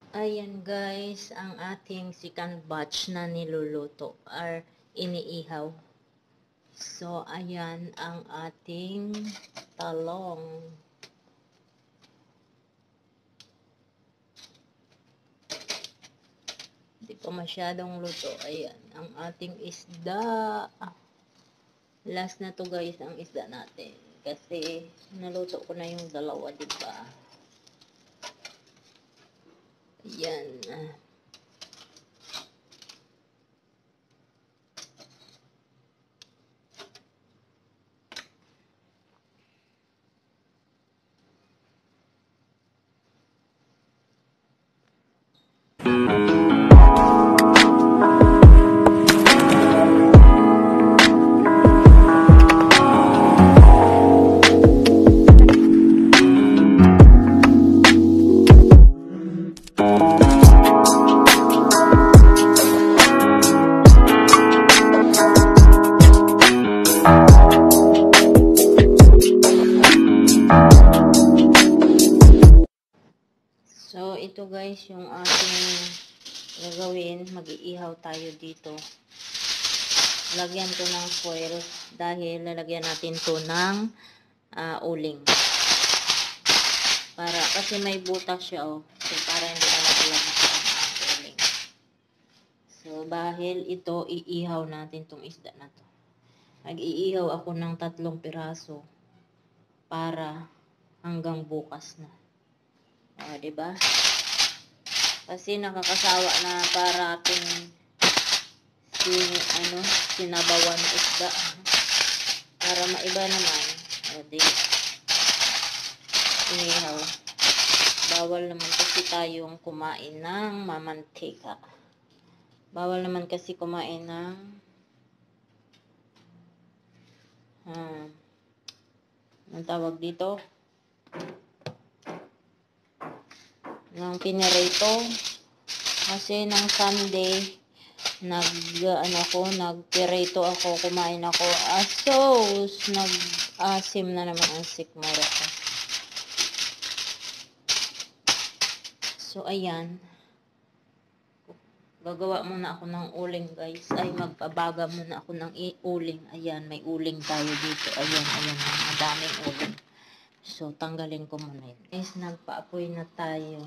Ayan guys, ang ating second batch na niluluto or iniihaw. So, ayan ang ating talong. Hindi pa masyadong luto. Ayan, ang ating isda. Last na to guys, ang isda natin. Kasi, naluto ko na yung dalawa, diba? Ayan. So, ito guys, yung ating gagawin. Mag-iihaw tayo dito. Lagyan ko ng foil dahil lalagyan natin to ng uling. Kasi may butas siya, oh. So, para hindi na nalagyan ang uling. So, dahil ito, iihaw natin tong isda na to. Mag-iihaw ako ng 3 piraso para hanggang bukas na. Diba? Kasi nakakasawa na parating sinabawan isda. Para maiba naman. Inihaw. Bawal naman kasi tayong kumain ng mamantika. Bawal naman kasi kumain ng anong tawag dito? Ng pinirito. Kasi ng Sunday nagpirito ako, kumain ako. Nag-asim na naman ang sikmura ko. So, ayan. Gagawa muna ako ng uling, guys. Ay, magpabaga muna ako ng uling. Ayan, may uling tayo dito. Ayan, madaming uling. So, tanggalin ko muna yun. Guys, nagpa-apoy na tayo.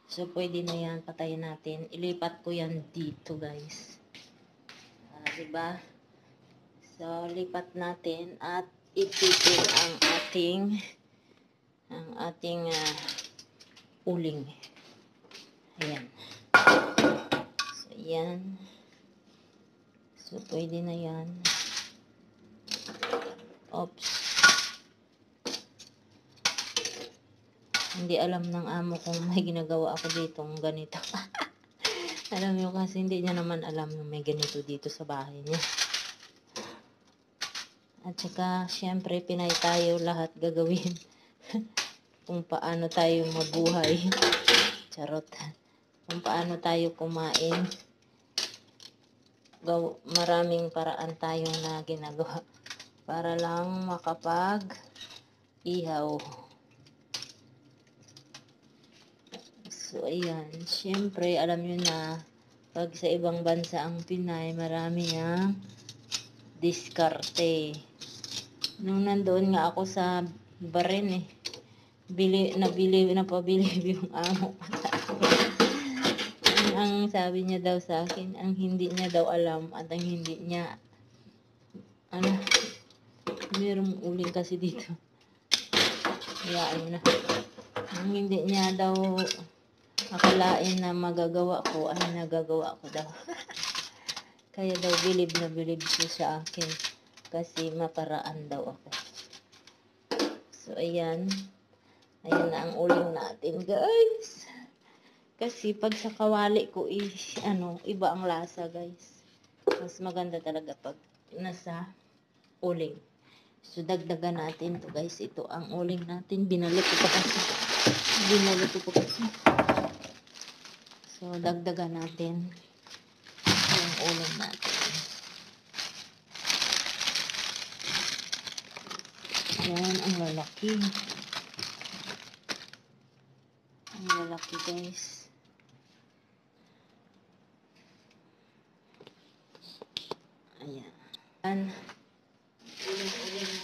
So, pwede na yan. Patayin natin. Ilipat ko yan dito, guys. Diba? So, lipat natin at ipipil ang ating uling. Ayan. So, ayan. So, pwede na yan. Oops. Hindi alam ng amo kung may ginagawa ako ditong ganito. Alam nyo kasi hindi niya naman alam yung may ganito dito sa bahay niya. At saka, syempre, pinay tayo lahat gagawin. Kung paano tayo mabuhay. Charot. Kung paano tayo kumain. Maraming paraan tayong na ginagawa. Para lang makapag-ihaw. So, ayan. Syempre, alam nyo na, pag sa ibang bansa ang Pinay, marami ng diskarte. Nung nandoon nga ako sa Bahrain, napabili yung amo. Ang sabi niya daw sa akin, ang hindi niya daw alam at ang hindi niya, mayroong uling kasi dito. Hayaan na. Ang hindi niya daw akalain na magagawa ko, ay nagagawa ko daw. Kaya daw bilib na bilib siya sa akin. Kasi maparaan daw ako. So, ayan. Ayan na ang uling natin, guys. Kasi pag sa kawali ko, iba ang lasa, guys. Mas maganda talaga pag nasa uling. So, dagdagan natin to, guys. Ito ang uling natin. Binalik ko pa kasi. So, dagdagan natin yung uling natin. Ayan, ang lalaki. Ang lalaki, guys. Ayan. Uling-uling.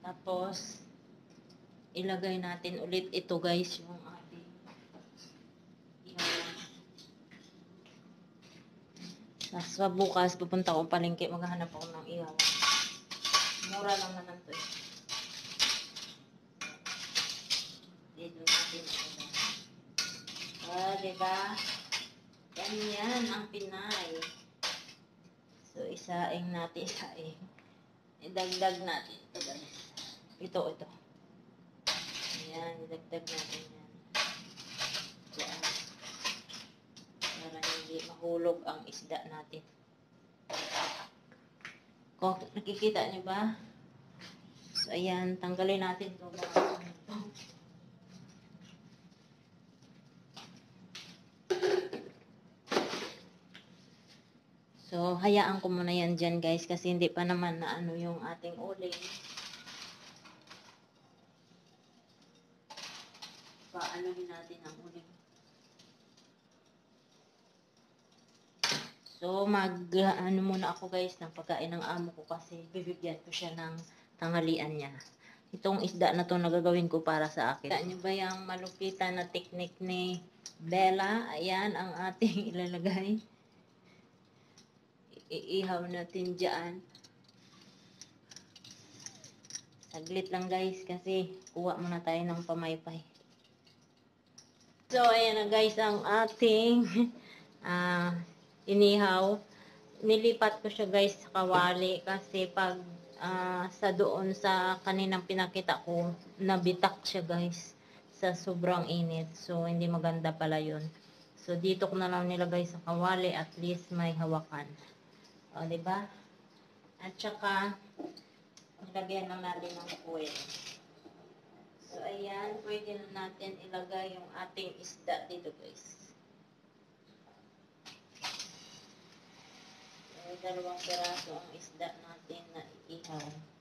Tapos, ilagay natin ulit ito guys, yung ating ihaw. Sa bukas, pupunta akong palengke, maghahanap ako ng ihaw. Mura lang naman to eh. Dito natin ito. Diba? Ganyan ang Pinay. So, isaing natin, isaing. Idagdag natin ito guys. Ito. Ayan, idagdag natin yan. Diyan. Para hindi mahulog ang isda natin. Nakikita nyo ba? So, ayan, tanggalin natin ito. So, hayaan ko muna yan dyan guys kasi hindi pa naman na ano yung ating uling. Paanohin natin ang uling. So, ano muna ako guys ng pagkain ng amo ko kasi bibigyan ko siya ng tanghalian niya. Itong isda na to nagagawin ko para sa akin. Kita nyo ba yung malupitan na technique ni Bella? Ayan ang ating ilalagay. Iihaw natin dyan. Saglit lang guys kasi kuha muna tayo ng pamaypay. So ayan na guys ang ating inihaw. Nilipat ko siya guys sa kawali kasi pag sa doon sa kaninang pinakita ko nabitak siya guys sa sobrang init. So hindi maganda pala yun. So dito ko na lang nilagay sa kawali at least may hawakan. O, diba? At saka, ilagyan lang natin ng oil. So, ayan, pwede na natin ilagay yung ating isda dito, guys. So, 2 piraso ang isda natin na iihaw.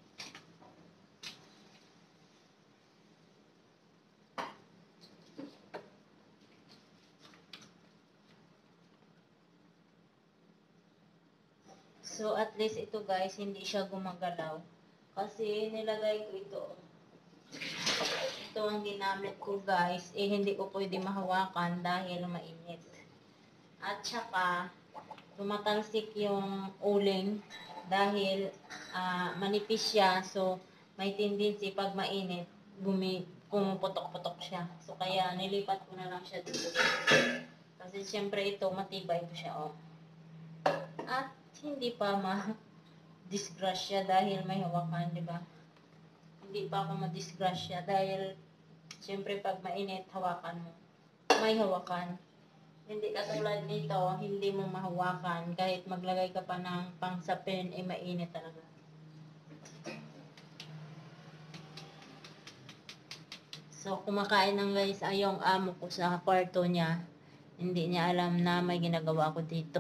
So, at least ito guys, hindi siya gumagalaw. Kasi nilagay ko ito. Ito ang ginamit ko guys. Hindi ko pwede mahawakan dahil mainit. At saka, tumatalsik yung uling dahil manipis siya. So, may tendency pag mainit, pumuputok-putok siya. So, kaya nilipat ko na lang siya dito. Kasi siyempre ito, matibay ko siya. Oh. At hindi pa ma-disgrasya dahil may hawakan, di ba? Hindi pa ako ma-disgrasya dahil siyempre pag mainit, hawakan mo. May hawakan. Hindi katulad nito, hindi mo mahawakan kahit maglagay ka pa ng pangsapin, mainit talaga. So, kumakain ng guys ay yung amo ko sa kwarto niya. Hindi niya alam na may ginagawa ako dito.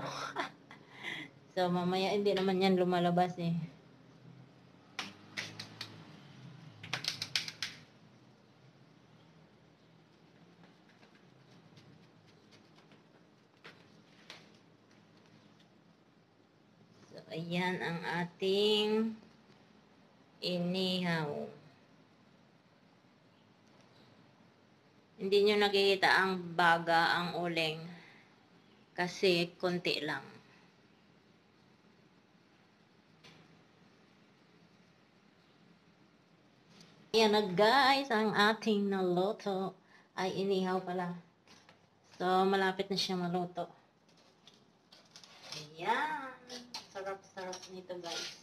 So, mamaya hindi naman yan lumalabas eh. So, ayan ang ating inihaw. Hindi nyo nakikita ang baga, ang uling. Kasi konti lang. Ayan na guys, ang ating naluto ay inihaw pala. So, malapit na siya maluto. Ayan. Sarap-sarap nito guys.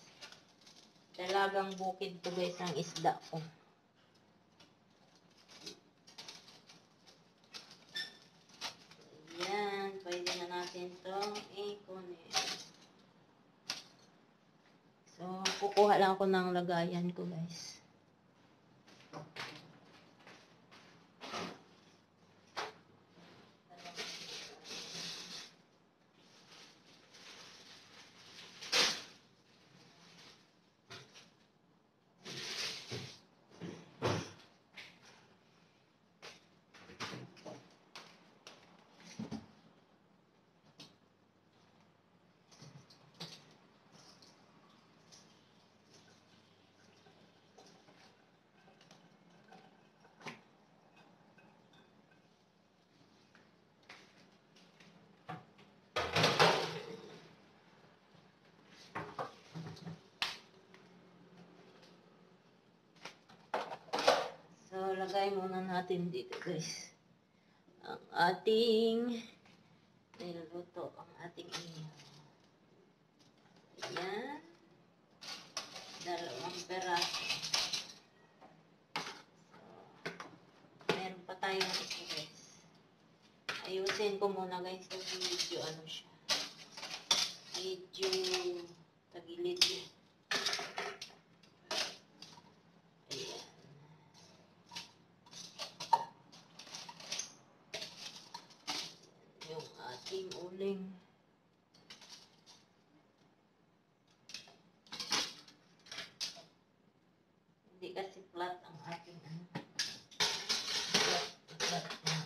Dalagang bukid to guys ang isda ko. Ayan. Pwede na natin itong ikunin. So, kukuha lang ako ng lagayan ko guys. Lagay muna natin dito guys. Ang ating niluluto, ang ating inihaw. Ayan. 2 peraso. So, meron pa tayong isa guys. Ayusin ko muna guys kasi medyo ano siya. Medyo tagilid eh. Ayan. Yung ating uling. Hindi kasi flat ang ating ano. Flat na.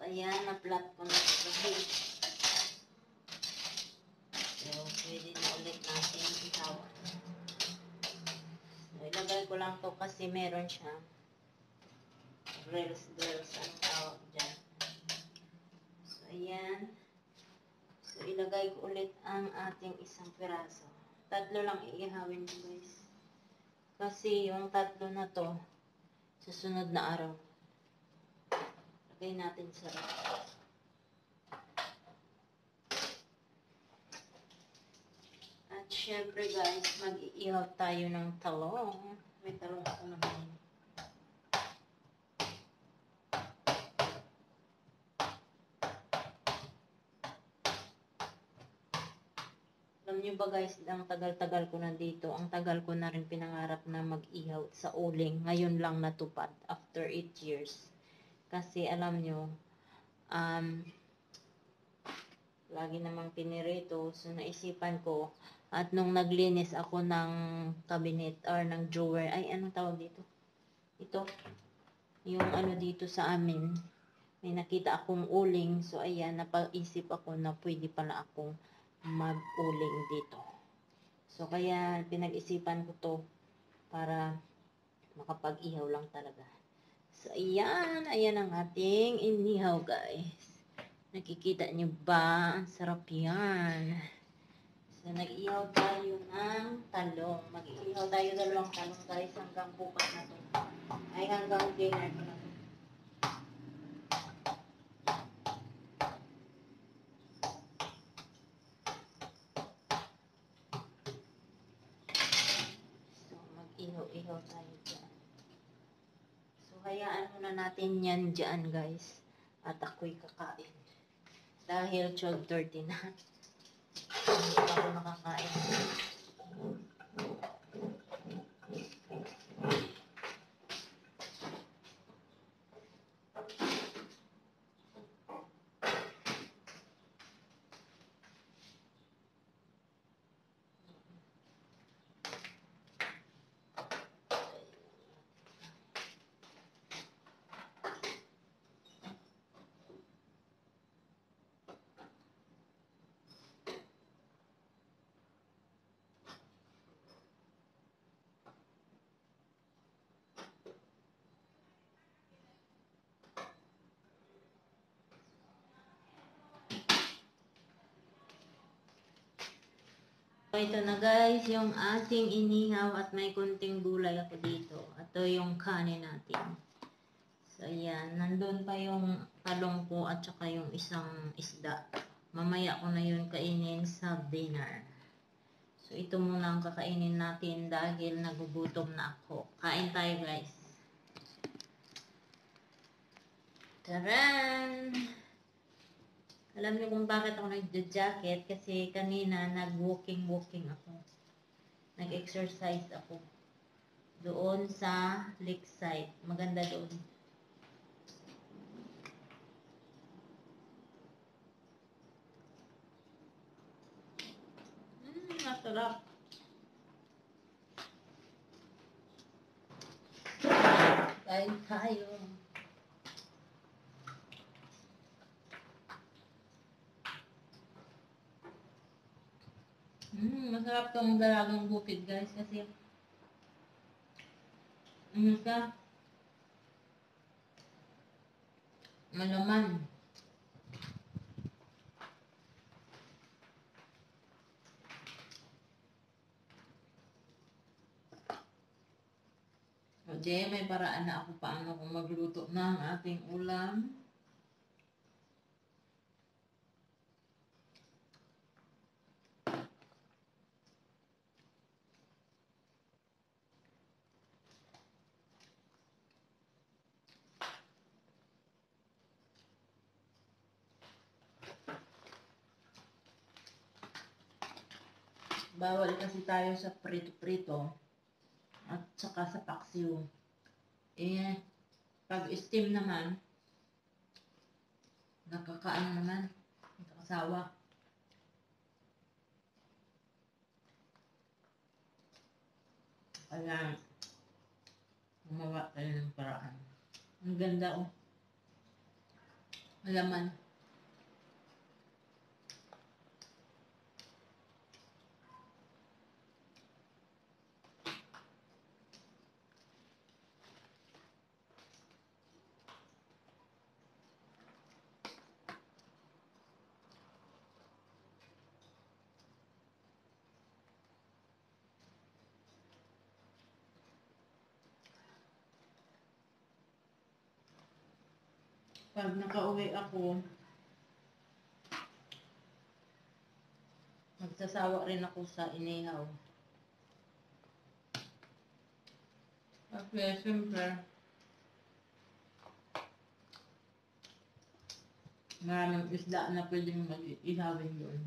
Ayan, na-flat ko na ito. So, pwede na ulit natin ihawan. So, ilagay ko lang to kasi meron siya grills, anong tawag dyan. So, ayan. So, ilagay ko ulit ang ating isang piraso. 3 lang iihawin ko guys. Kasi yung 3 na to, susunod na araw. Lagay natin sa ref. At syempre guys, mag-iihaw tayo ng talong. May talong ako naman. Alam nyo ba guys, ang tagal-tagal ko na dito, ang tagal ko na rin pinangarap na mag-ihaw sa uling. Ngayon lang natupad, after 8 years. Kasi alam nyo, lagi namang pinirito. So, naisipan ko. At nung naglinis ako ng cabinet or ng drawer, ay anong tawag dito? Ito. Yung ano dito sa amin. May nakita akong uling. So, ayan, napaisip ako na pwede pala akong mag-uling dito. So, kaya pinag-isipan ko to para makapag-ihaw lang talaga. So, ayan. Ayan ang ating inihaw, guys. Nakikita nyo ba? Ang sarap yan. So, nag-ihaw tayo ng talong. Mag-ihaw tayo 2 talong, guys, hanggang bukas na to. Ay, hanggang dinner ko na to. So, mag-ihaw-ihaw tayo dyan. So, hayaan muna natin yan dyan, guys. At ako'y kakain. Dahil 12:30 na. Hindi pa ako nakakain. Ito na guys, yung ating inihaw at may kunting gulay ako dito. Ito yung kanin natin. So ayan, nandun pa yung talong ko at saka yung isang isda. Mamaya ko na yun kainin sa dinner. So ito muna ang kakainin natin dahil nagugutom na ako. Kain tayo guys. Taran! Alam niyo kung bakit ako nag-jacket? Kasi kanina nag-walking ako. Nag-exercise ako. Doon sa lakeside. Maganda doon. Masarap. Kain tayo. Masarap tong dalagang bukid guys kasi Ano ka? Malaman. O di, may paraan na ako paano kung magluto ng ating ulam. Bawal kasi tayo sa prito-prito at saka sa paksiw. Eh, pag steam naman, nakakaano naman, nakakasawa. Kaya, gumawa tayo ng paraan. Ang ganda oh. Malaman. Pag nakauwi ako, magsasawa rin ako sa inihaw. Kasi siyempre, maraming isda na pwedeng mag-ihawin doon.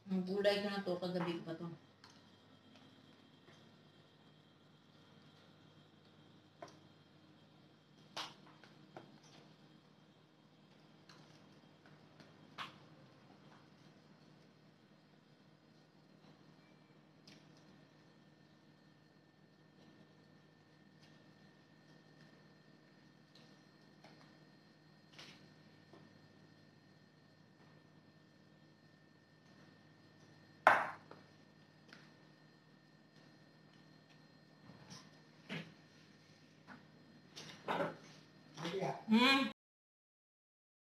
Ang gulay ko na to, kagabi pa to.